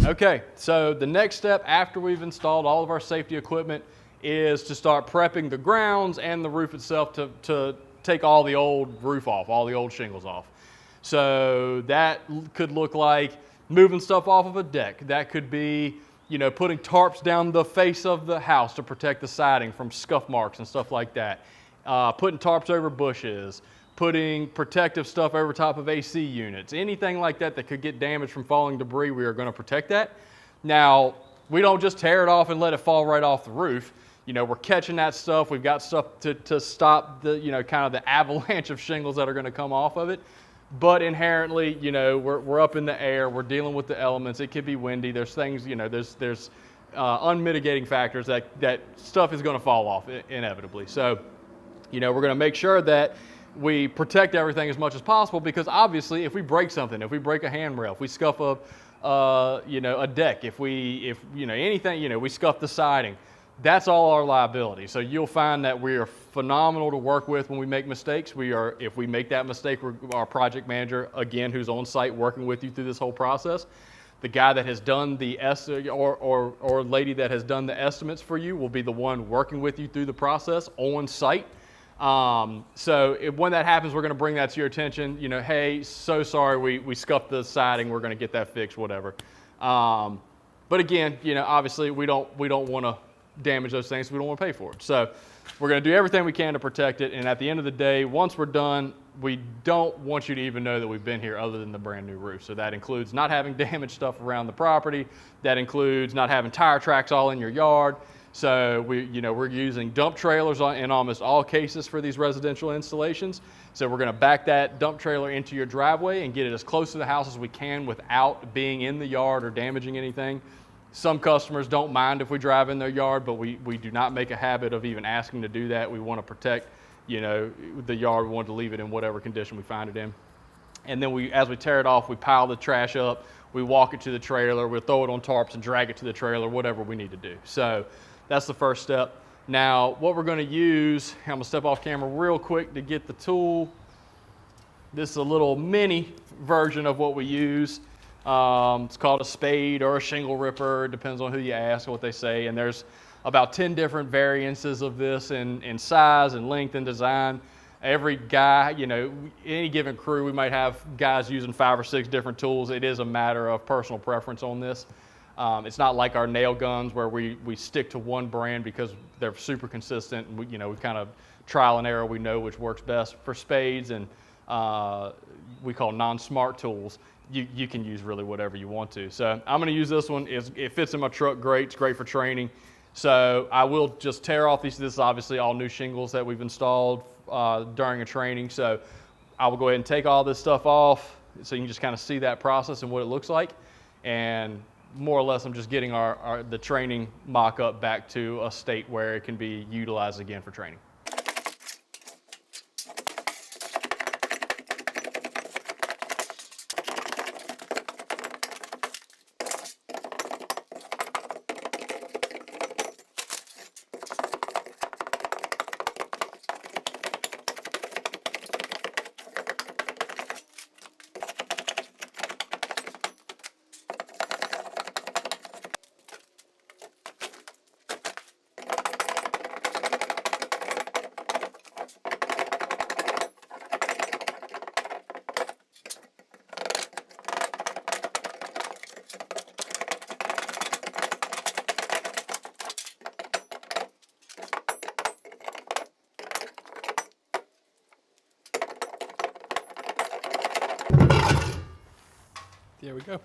Okay, so the next step after we've installed all of our safety equipment is to start prepping the grounds and the roof itself to take all the old roof off, all the old shingles off. So that could look like moving stuff off of a deck. That could be, you know, putting tarps down the face of the house to protect the siding from scuff marks and stuff like that. Putting tarps over bushes, putting protective stuff over top of AC units, anything like that that could get damaged from falling debris, we are going to protect that. Now, we don't just tear it off and let it fall right off the roof. You know, we're catching that stuff. We've got stuff to stop the, you know, kind of the avalanche of shingles that are going to come off of it. But inherently, you know, we're up in the air. We're dealing with the elements. It could be windy. There's things, you know, there's unmitigating factors that stuff is going to fall off inevitably. So, you know, we're going to make sure that we protect everything as much as possible, because obviously if we break something, if we break a handrail, if we scuff you know, a deck, if you know, anything, you know, we scuff the siding, that's all our liability. So you'll find that we are phenomenal to work with when we make mistakes. If we make that mistake, our project manager, again, who's on site working with you through this whole process, the guy that has done the or lady that has done the estimates for you will be the one working with you through the process on site. So when that happens, we're going to bring that to your attention. You know, hey, so sorry, we scuffed the siding. We're going to get that fixed, whatever. But again, you know, obviously we don't want to damage those things. So we don't want to pay for it. So we're going to do everything we can to protect it. And at the end of the day, once we're done, we don't want you to even know that we've been here other than the brand new roof. So that includes not having damaged stuff around the property. That includes not having tire tracks all in your yard. So we're using dump trailers in almost all cases for these residential installations. So we're going to back that dump trailer into your driveway and get it as close to the house as we can without being in the yard or damaging anything. Some customers don't mind if we drive in their yard, but we do not make a habit of even asking to do that. We want to protect, you know, the yard. We want to leave it in whatever condition we find it in. And then as we tear it off, we pile the trash up, we walk it to the trailer, we'll throw it on tarps and drag it to the trailer, whatever we need to do. So that's the first step. Now, what we're going to use, I'm going to step off camera real quick to get the tool. This is a little mini version of what we use. It's called a spade or a shingle ripper. It depends on who you ask, what they say. And there's about 10 different variances of this in size and length and design. Every guy, you know, any given crew, we might have guys using 5 or 6 different tools. It is a matter of personal preference on this. It's not like our nail guns where we stick to one brand because they're super consistent. And we kind of trial and error. We know which works best. For spades and we call non-smart tools, you can use really whatever you want to. So I'm going to use this one. It fits in my truck great. It's great for training. So I will just tear off these. This is obviously all new shingles that we've installed during a training. So I will go ahead and take all this stuff off so you can just kind of see that process and what it looks like. And more or less, I'm just getting the training mock-up back to a state where it can be utilized again for training. There we go.